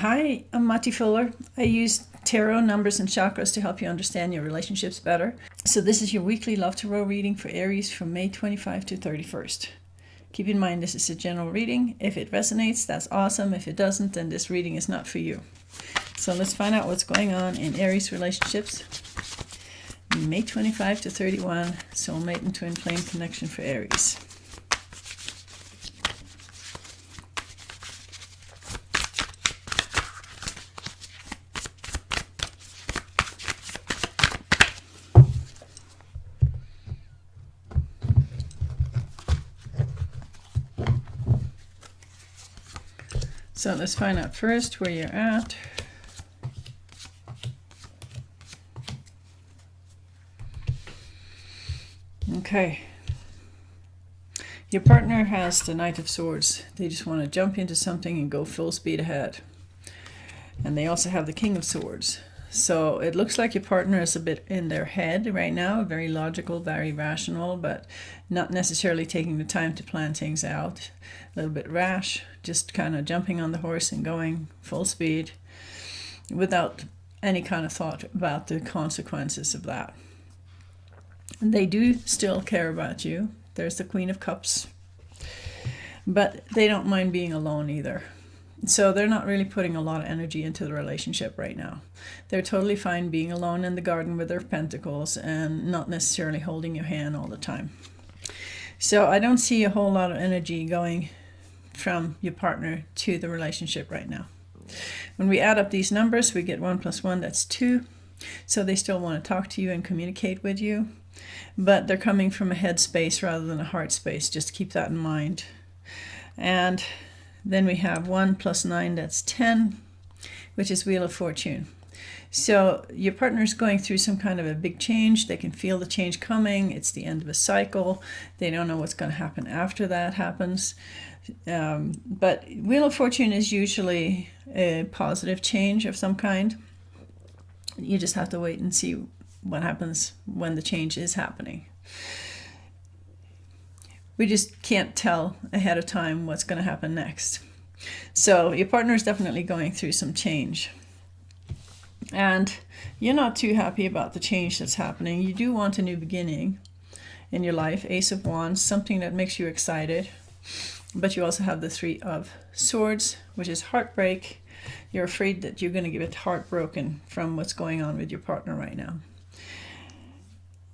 Hi, I'm Mati Fuller. I use tarot, numbers, and chakras to help you understand your relationships better. So this is your weekly Love Tarot reading for Aries from May 25 to 31st. Keep in mind this is a general reading. If it resonates, that's awesome. If it doesn't, then this reading is not for you. So let's find out what's going on in Aries relationships. May 25 to 31, soulmate and twin flame connection for Aries. So let's find out first where you're at. Okay. Your partner has the Knight of Swords. They just want to jump into something and go full speed ahead. And they also have the King of Swords. So it looks like your partner is a bit in their head right now, very logical, very rational, but not necessarily taking the time to plan things out. A little bit rash, just kind of jumping on the horse and going full speed without any kind of thought about the consequences of that. And they do still care about you. There's the Queen of Cups. But they don't mind being alone either. So they're not really putting a lot of energy into the relationship right now. They're totally fine being alone in the garden with their pentacles and not necessarily holding your hand all the time. So I don't see a whole lot of energy going from your partner to the relationship right now. When we add up these numbers, we get 1 + 1, that's 2. So they still want to talk to you and communicate with you. But they're coming from a head space rather than a heart space. Just keep that in mind. And then we have 1 + 9, that's 10, which is Wheel of Fortune. So your partner's going through some kind of a big change. They can feel the change coming. It's the end of a cycle. They don't know what's going to happen after that happens. But Wheel of Fortune is usually a positive change of some kind. You just have to wait and see what happens when the change is happening. We just can't tell ahead of time what's going to happen next. So your partner is definitely going through some change. And you're not too happy about the change that's happening. You do want a new beginning in your life. Ace of Wands, something that makes you excited. But you also have the 3 of Swords, which is heartbreak. You're afraid that you're going to get heartbroken from what's going on with your partner right now.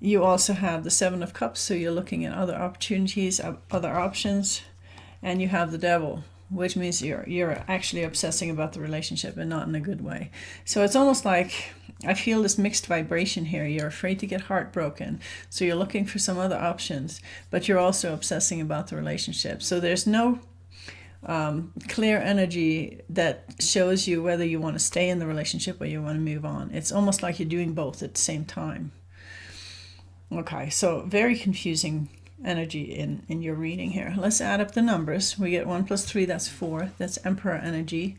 You also have the 7 of Cups, so you're looking at other opportunities, other options. And you have the Devil, which means you're actually obsessing about the relationship and not in a good way. So it's almost like I feel this mixed vibration here. You're afraid to get heartbroken, so you're looking for some other options, but you're also obsessing about the relationship. So there's no clear energy that shows you whether you want to stay in the relationship or you want to move on. It's almost like you're doing both at the same time. Okay, so very confusing energy in your reading here. Let's add up the numbers. We get 1 + 3, that's 4. That's Emperor energy.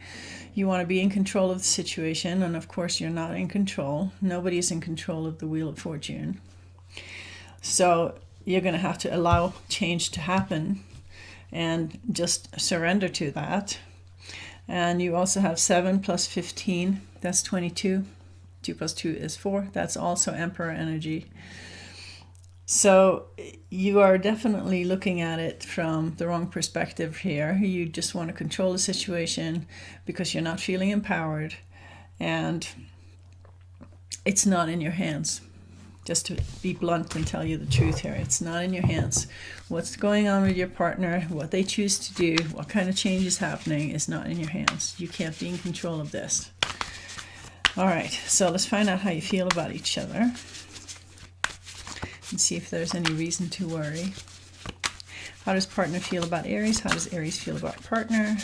You want to be in control of the situation, and of course you're not in control. Nobody's in control of the Wheel of Fortune. So you're going to have to allow change to happen and just surrender to that. And you also have 7 + 15, that's 22. 2 + 2 is 4. That's also Emperor energy. So you are definitely looking at it from the wrong perspective here. You just want to control the situation because you're not feeling empowered, and it's not in your hands. Just to be blunt and tell you the truth here, it's not in your hands. What's going on with your partner, what they choose to do, what kind of change is happening is not in your hands. You can't be in control of this. All right, so let's find out how you feel about each other and see if there's any reason to worry. How does partner feel about Aries? How does Aries feel about partner?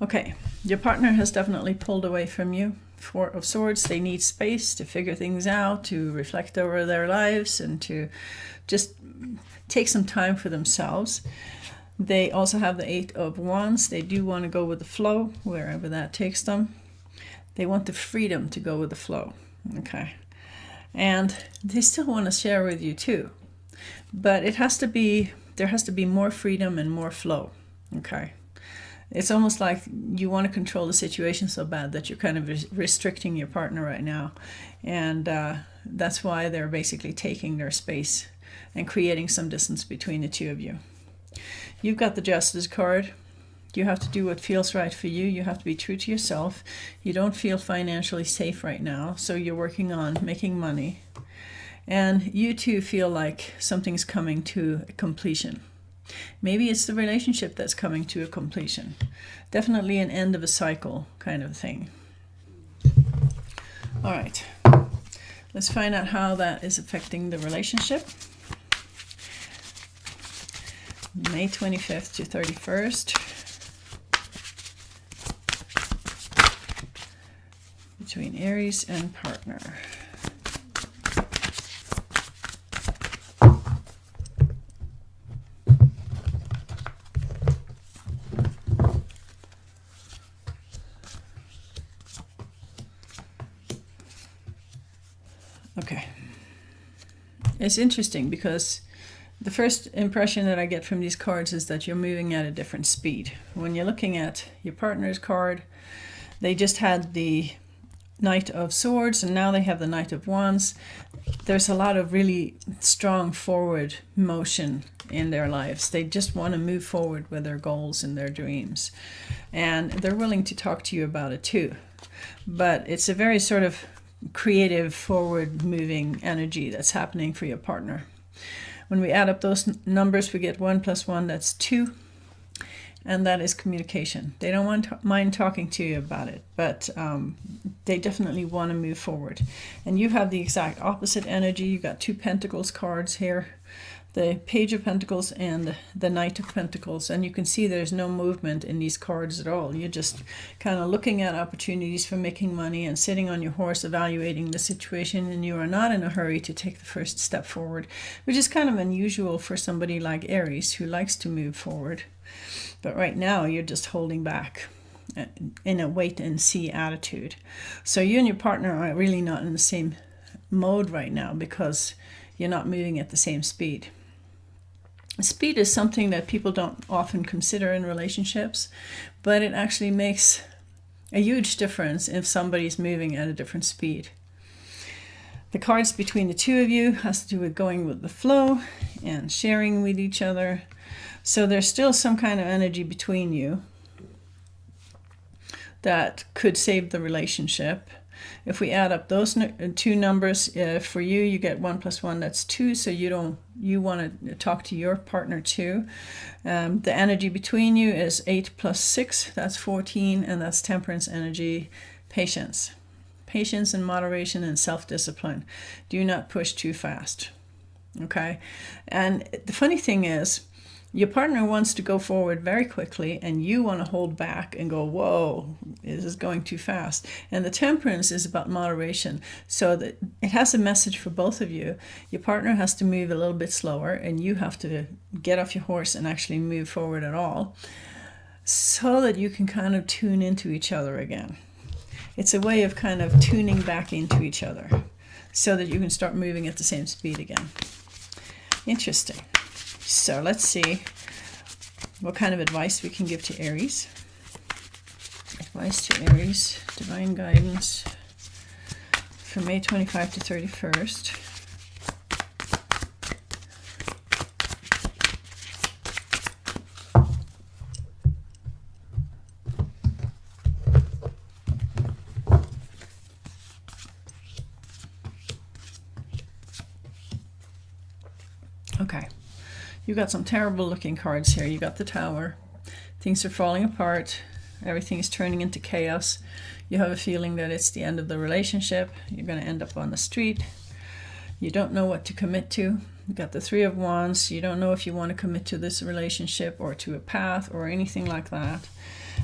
Okay, your partner has definitely pulled away from you. 4 of Swords, they need space to figure things out, to reflect over their lives, and to just take some time for themselves. They also have the Eight of Wands. They do want to go with the flow, wherever that takes them. They want the freedom to go with the flow, okay? And they still want to share with you too. But there has to be more freedom and more flow, okay? It's almost like you want to control the situation so bad that you're kind of restricting your partner right now. And that's why they're basically taking their space and creating some distance between the two of you. You've got the Justice card. You have to do what feels right for you. You have to be true to yourself. You don't feel financially safe right now, so you're working on making money. And you too feel like something's coming to a completion. Maybe it's the relationship that's coming to a completion. Definitely an end of a cycle kind of thing. All right. Let's find out how that is affecting the relationship. May 25th to 31st. Between Aries and partner. Okay. It's interesting because the first impression that I get from these cards is that you're moving at a different speed. When you're looking at your partner's card, they just had the Knight of Swords and now they have the Knight of Wands. There's a lot of really strong forward motion in their lives. They just want to move forward with their goals and their dreams. And they're willing to talk to you about it too. But it's a very sort of creative, forward-moving energy that's happening for your partner. When we add up those numbers, we get 1 + 1, that's 2. And that is communication. They don't mind talking to you about it, but they definitely want to move forward. And you have the exact opposite energy. You've got 2 Pentacles cards here, the Page of Pentacles and the Knight of Pentacles. And you can see there's no movement in these cards at all. You're just kind of looking at opportunities for making money and sitting on your horse, evaluating the situation, and you are not in a hurry to take the first step forward, which is kind of unusual for somebody like Aries who likes to move forward. But right now, you're just holding back in a wait-and-see attitude. So you and your partner are really not in the same mode right now because you're not moving at the same speed. Speed is something that people don't often consider in relationships, but it actually makes a huge difference if somebody's moving at a different speed. The cards between the two of you has to do with going with the flow and sharing with each other. So there's still some kind of energy between you that could save the relationship. If we add up those 2 numbers, for you, you get 1 + 1, that's 2. So you want to talk to your partner too. The energy between you is 8 + 6, that's 14, and that's Temperance energy, patience. Patience and moderation and self-discipline. Do not push too fast. Okay? And the funny thing is, your partner wants to go forward very quickly and you want to hold back and go, whoa, this is going too fast. And the Temperance is about moderation. So that it has a message for both of you. Your partner has to move a little bit slower and you have to get off your horse and actually move forward at all so that you can kind of tune into each other again. It's a way of kind of tuning back into each other so that you can start moving at the same speed again. Interesting. So let's see what kind of advice we can give to Aries. Advice to Aries, divine guidance from May 25 to 31st. Okay. You've got some terrible looking cards here. You got the Tower. Things are falling apart. Everything is turning into chaos. You have a feeling that it's the end of the relationship. You're going to end up on the street. You don't know what to commit to. You got the 3 of Wands. You don't know if you want to commit to this relationship or to a path or anything like that.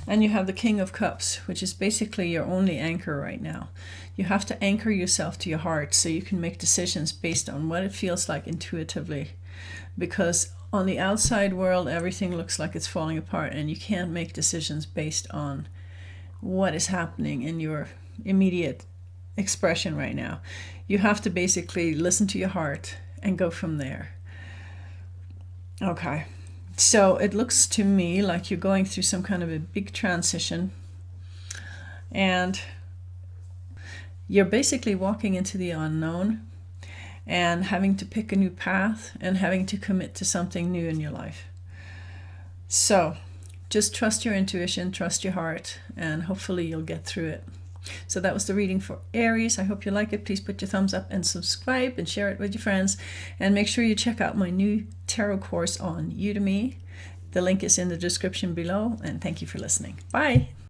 And you have the King of Cups, which is basically your only anchor right now. You have to anchor yourself to your heart so you can make decisions based on what it feels like intuitively. Because on the outside world, everything looks like it's falling apart, and you can't make decisions based on what is happening in your immediate expression right now. You have to basically listen to your heart and go from there. Okay, so it looks to me like you're going through some kind of a big transition, and you're basically walking into the unknown and having to pick a new path and having to commit to something new in your life. So just trust your intuition, trust your heart, and hopefully you'll get through it. So that was the reading for Aries. I hope you like it. Please put your thumbs up and subscribe and share it with your friends. And make sure you check out my new tarot course on Udemy. The link is in the description below. And thank you for listening. Bye.